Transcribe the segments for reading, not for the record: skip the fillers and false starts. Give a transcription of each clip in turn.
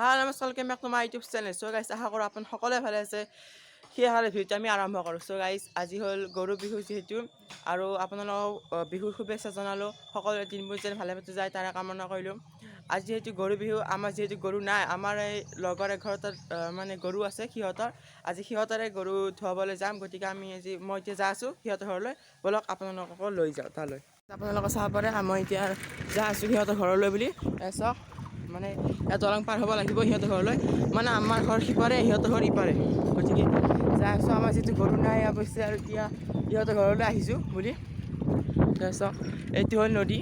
হাই নমস্কাৰ, welcome back to my YouTube channel. So' guys, আশা কৰোঁ আপুনি সকলোৱে ভালে আছে। সেয়েহে ভিডিঅ'টো আমি আৰম্ভ কৰোঁ। চ' গাইছ, আজি হ'ল গৰু বিহু যিহেতু, আৰু আপোনালোকক বিহুৰ শুভেচ্ছা জনালোঁ। সকলোৰে দিনবোৰ যেন ভালে ভালে যায় তাৰে কামনা কৰিলোঁ। আজি যিহেতু গৰু বিহু, আমাৰ যিহেতু গৰু নাই, আমাৰ এই লগৰ এঘৰত মানে গৰু আছে সিহঁতৰ। আজি সিহঁতৰে গৰু ধুৱাবলৈ যাম, গতিকে মই এতিয়া যাই আছোঁ সিহঁতৰ ঘৰলৈ। ব'লক আপোনালোককো লৈ যাওঁ তালৈ। আপোনালোকে চাব পাৰে মই এতিয়া যাই আছোঁ সিহঁতৰ ঘৰলৈ বুলি। চাওক, মানে দলং পাৰ হ'ব লাগিব সিহঁতৰ ঘৰলৈ, মানে আমাৰ ঘৰ সিপাৰে সিহঁতৰ ঘৰ ইপাৰে, গতিকে যাই আছোঁ। আমাৰ যিটো গৰু নাই অৱশ্যে, আৰু এতিয়া সিহঁতৰ ঘৰলৈ আহিছোঁ বুলি। চাওক, এইটো হ'ল নদী,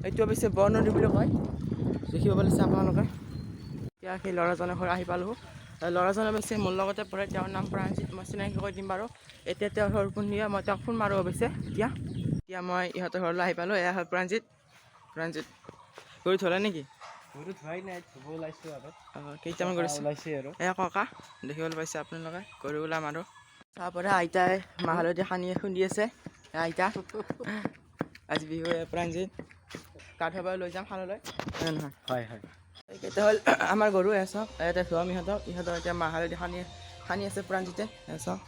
এইটো অৱশ্যে বৰ নদী বুলি কয়, দেখিব পাৰিছে আপোনালোকে। এতিয়া সেই ল'ৰাজনৰ ঘৰ আহি পালোঁ। ল'ৰাজন অৱশ্যে মোৰ লগতে পঢ়ে, তেওঁৰ নাম প্ৰাণজিত। মই চিনাকি কৰি দিম বাৰু। এতিয়া তেওঁৰ ঘৰ কোনদিয়া মই তেওঁক ফোন মাৰোঁ অৱশ্যে। এতিয়া মই ইহঁতৰ ঘৰলৈ আহি পালোঁ। এয়া হ'ল প্ৰাণজিত। গৰু ধুলে নেকি? গৰু ধুৱাই নাই, ধুব ওলাইছোঁ আৰু। কেইটামান গৰু ওলাইছে আৰু এয়া ককা দেখিবলৈ পাইছে আপোনালোকে। গৰু ওলাম আৰু তাৰপৰা আইতাই মাহ হালধি খুন্দি আছে। আইতা আজি বিহু। প্ৰাণজিত গা ধুৱাব লৈ যাম শাললৈ, হয় নহয়? হয় হয়। এইকেইটা হ'ল আমাৰ গৰু। চাওক, ইয়াতে ধুৱাম ইহঁতক এতিয়া মাহ হালধি সানি আছে প্ৰাণজিতে। চাওক,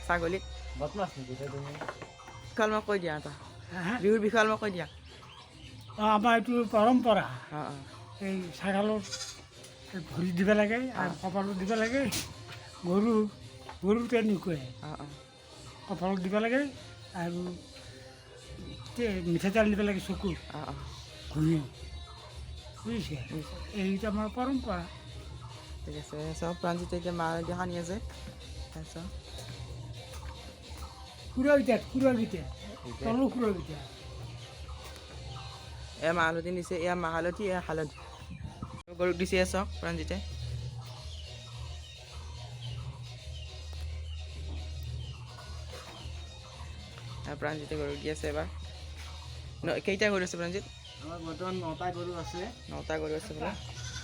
ছাগলী বদমাছ নেকি তুমি? বিষয়ে মোক কৈ দিয়া এটা, বিহুৰ বিষয়ে মোক কৈ দিয়া। আমাৰ এইটো পৰম্পৰা। অঁ অঁ এই ছাগালত ভৰি দিব লাগে আৰু কপালত দিব লাগে। গৰু তেনেকুৱাই অঁ অঁ কপালত দিব লাগে আৰু মিঠাতেল দিব লাগে চকুত অঁ অঁ ঘঁহি, বুজিছে? এইটো আমাৰ পৰম্পৰা। ঠিক আছে। চাওক, প্ৰাণজিতে এতিয়া মাহ হালধি সানি আছে। তাৰপিছত খুৰাকেইটা তলৰ খুৰাকেইটা এয়া মাহ হালধি দিছে, এয়া মাহ হালধি, এয়া হালধি গৰুক দিছে। চাওক, প্ৰাণজিতে গৰুক দি আছে এবাৰ। কেইটা গৰু আছে প্ৰাণজিত? আমাৰ বৰ্তমান 9টা গৰু আছে। 9টা গৰু আছে বোলে।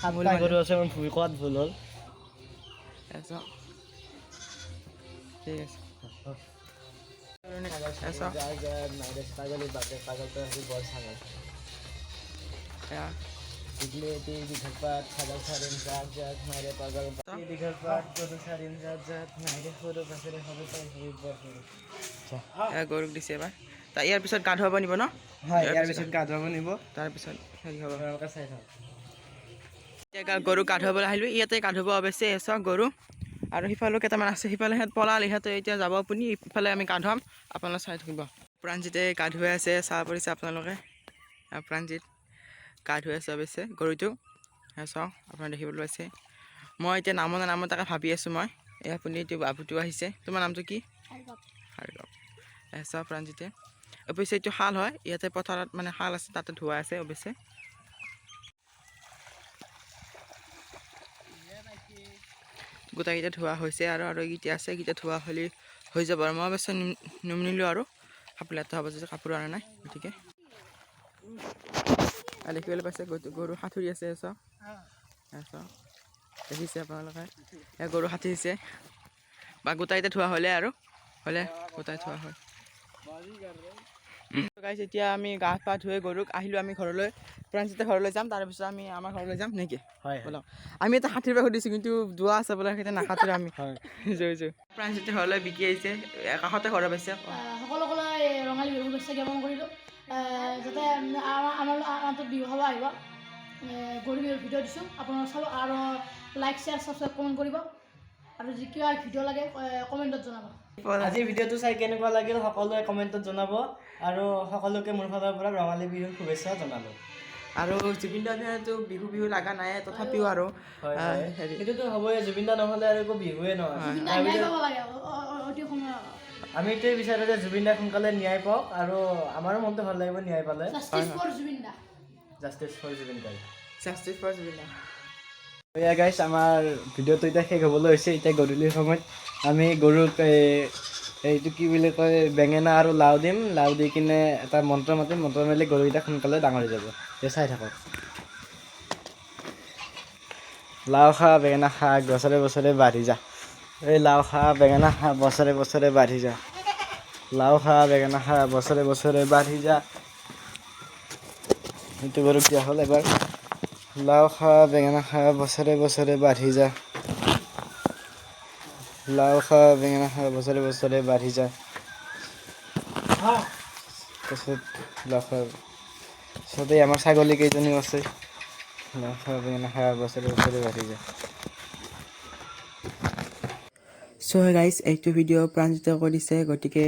7টা গৰু আছে, মোৰ কোৱাত ভুল হ'ল। চাওক, ঠিক আছে। ছাগলী বাপে পাগলটো আহি বৰ ছাগল দীঘল পাত ছাগল ছাৰিম জাত জাত মাৰে পাগল দীঘল পাত গৰু ছাৰিম জাত জাত মাৰে সৰু বাপেৰে সৰু তাই সৰু বৰ সৰু। গৰুক দিছে এবাৰ। ইয়াৰ পিছত গা ধুৱাব নিব ন? হয়, ইয়াৰ পিছত গা ধুৱাব নিব। তাৰপিছত হেৰি হ'ব। চাই থাকক। এতিয়া গৰু গা ধুৱাবলৈ আহিলোঁ। ইয়াতে গা ধুৱাব অৱশ্যে। চাওক গৰু, আৰু সিফালেও কেইটামান আছে, সিফালে সিহঁত পলাল। ইহঁতে এতিয়া যাব আপুনি, ইফালে আমি গা ধুৱাম, আপোনালোকে চাই থাকিব। প্ৰাণজিতে গা ধুৱাই আছে, চাব পাৰিছে আপোনালোকে। প্ৰাণজিত গা ধুৱাই আছে অৱশ্যে গৰুটো। চাওক, আপোনালোকে দেখিবলৈ পাইছে। মই এতিয়া নামো তাকে ভাবি আছোঁ মই। এই আপুনি এতিয়া বাবুটো আহিছে। তোমাৰ নামটো কি? ভাৰ্গৱ। চাওক, প্ৰাণজিতে অৱশ্যে এইটো শাল হয়, ইয়াতে পথাৰত মানে শাল আছে, তাতে ধুৱাই আছে অৱশ্যে। গোটেইকেইটা ধোৱা হৈছে, আৰু এইকেইটা আছে, এইকেইটা ধোৱা হ'লে হৈ যাব। আৰু মই অৱশ্যে নিনিলোঁ আৰু কাপোৰ লেতেৰা হ'ব যে, কাপোৰ অনা নাই, গতিকে দেখিবলৈ পাইছে গৰু সাঁতুৰি আছে। চাওক, দেখিছে আপোনালোকে, গৰু সাঁতুৰিছে। বা গোটাইতে ধোৱা হ'লে গোটাই থোৱা হয়। এতিয়া আমি গা পা ধুই গৰুক আহিলোঁ আমি ঘৰলৈ। প্ৰাণজিতৰ ঘৰলৈ যাম, তাৰপিছত আমি আমাৰ ঘৰলৈ যাম নেকি? হয় ব'লক। আমি এটা সাঁতুৰিব সুধিছোঁ, কিন্তু দোৱা আছে বোলে, সেইটা নাসাঁতোৰো আমি। প্ৰাণজিতৰ ঘৰলৈ বিকি আহিছে, কাষতে ঘৰ পাইছে। সকলোলৈ ৰঙালী বিহুৰ শুভেচ্ছা জ্ঞাপন কৰিলোঁ। যাতে আমাৰ বিহু খাব আহিব। গৰু বিহুৰ ভিডিঅ' দিছোঁ, আপোনালোকে চাব, আৰু লাইক শ্বেয়াৰ ছাবস্ক্ৰাইব কমেণ্ট কৰিব, আৰু যি কিবা ভিডিঅ' লাগে কমেণ্টত জনাব। আজিৰ ভিডিঅ'টো চাই কেনেকুৱা লাগিল সকলোৱে কমেণ্টত জনাব, আৰু সকলোকে মোৰ ফালৰ পৰা ৰঙালী বিহুৰ শুভেচ্ছা জনালোঁ। আৰু জুবিন দাটো বিহু লগা নাই, তথাপিও আৰু হেৰি সেইটোতো হ'বই, জুবিন দা নহ'লে আৰু একো বিহুৱে নহয়। আমি এইটোৱে বিচাৰোঁ যে জুবিন দাক সোনকালে ন্যায় পাওক, আৰু আমাৰো মনটো ভাল লাগিব ন্যায় পালে। জাষ্টিছ ফৰ জুবিন দা। এয়া গাইছ, আমাৰ ভিডিঅ'টো এতিয়া শেষ হ'বলৈ হৈছে। এতিয়া গধূলি সময়ত আমি গৰুক এইটো কি বুলি কয়, বেঙেনা আৰু লাও দিম। লাও দি কিনে এটা মন্ত্ৰ মাতিম, মন্ত্ৰ মাৰিলে গৰুকেইটা সোনকালে ডাঙৰ হৈ যাব। চাই থাকক। লাও খা বেঙেনা খা বছৰে বছৰে বাঢ়ি যা। এই লাও খা বেঙেনা খা বছৰে বছৰে বাঢ়ি যা। লাও খা বেঙেনা খা বছৰে বছৰে বাঢ়ি যা। সেইটো গৰুক দিয়া হ'ল এবাৰ। লাও খা বেঙেনা খা বছৰে বছৰে বাঢ়ি যা লাও খা বেঙেনা খা বছৰে বছৰে বাঢ়ি যা তাৰপিছত লাও খা তাৰপিছতে আমাৰ ছাগলী কেইজনীও আছে লাও খা বেঙেনা খা বছৰে বছৰে বাঢ়ি যা চ' গাইজ এইটো ভিডিঅ' প্ৰাঞ্জিত কৰিছে গতিকে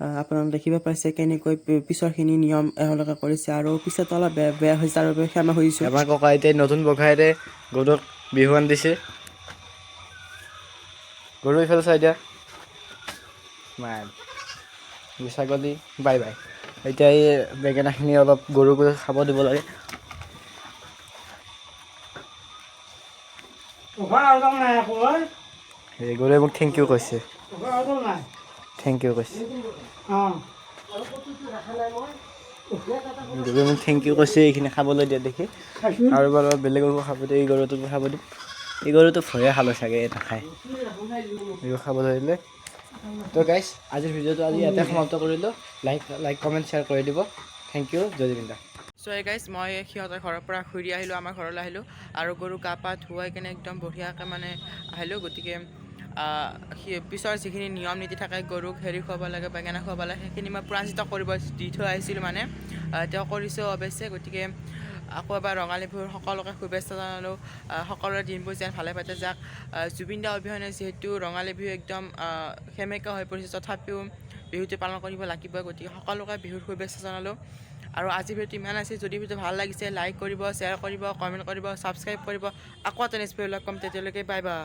আপোনালোকে দেখিব পাইছে কেনেকৈ পিছৰখিনি নিয়ম এওঁলোকে কৰিছে আৰু পিছত অলপ বেয়া হৈছে তাৰ বাবে ক্ষমা খুজিছোঁ আমাৰ ককা আইতাই নতুন বখাইৰে গৰুক বিহুৱান দিছে গৰু ইফালে চাই দিয়া মাৰ ছাগলী বাই বাই এতিয়া এই বেঙেনাখিনি অলপ গৰুক খাব দিব লাগে এই গৰুৱে মোক থেংক ইউ কৈছে থেংক ইউ কৈছে গৰুৱে মোক থেংক ইউ কৈছে এইখিনি খাবলৈ দিয়া দেখি আৰু বাৰু বেলেগ গৰুকো খাব দিয়ে এই গৰুটোকো খাব দিম এই গৰুটো ভয়ে খালে চাগে নাখায় এইবোৰ খাব ধৰিলে তো গাইজ আজিৰ ভিডিঅ'টো আজি ইয়াতে সমাপ্ত কৰিলোঁ লাইক কমেণ্ট শ্বেয়াৰ কৰি দিব থেংক ইউ জয় বিন্দা চ' গাইজ মই সিহঁতৰ ঘৰৰ পৰা ঘূৰি আহিলোঁ আমাৰ ঘৰলৈ আহিলোঁ আৰু গৰু গা পা ধুৱাই কেনে একদম বঢ়িয়াকৈ মানে আহিলোঁ গতিকে পিছৰ যিখিনি নিয়ম নীতি থাকে গৰুক হেৰি খুৱাব লাগে বেঙেনা খুৱাব লাগে সেইখিনি মই প্ৰাঞ্জিত কৰিব দি থৈ আহিছিলোঁ মানে তেওঁ কৰিছেও অৱশ্যে গতিকে আকৌ এবাৰ ৰঙালী বিহুৰ সকলোকে শুভেচ্ছা জনালোঁ সকলোৰে দিনবোৰ যেন ভালে পাতে যাক জুবিন দা অবিহনে যিহেতু ৰঙালী বিহু একদম সেমেকা হৈ পৰিছে তথাপিও বিহুটো পালন কৰিব লাগিবই গতিকে সকলোকে বিহুৰ শুভেচ্ছা জনালোঁ আৰু আজিৰ ভিডিঅ'টো ইমান আছে যদি ভিডিঅ'টো ভাল লাগিছে লাইক কৰিব শ্বেয়াৰ কৰিব কমেণ্ট কৰিব ছাবস্ক্ৰাইব কৰিব আকৌ এটা নেক্সট ভিডিঅ' লগ পাম তেতিয়ালৈকে বাই বাই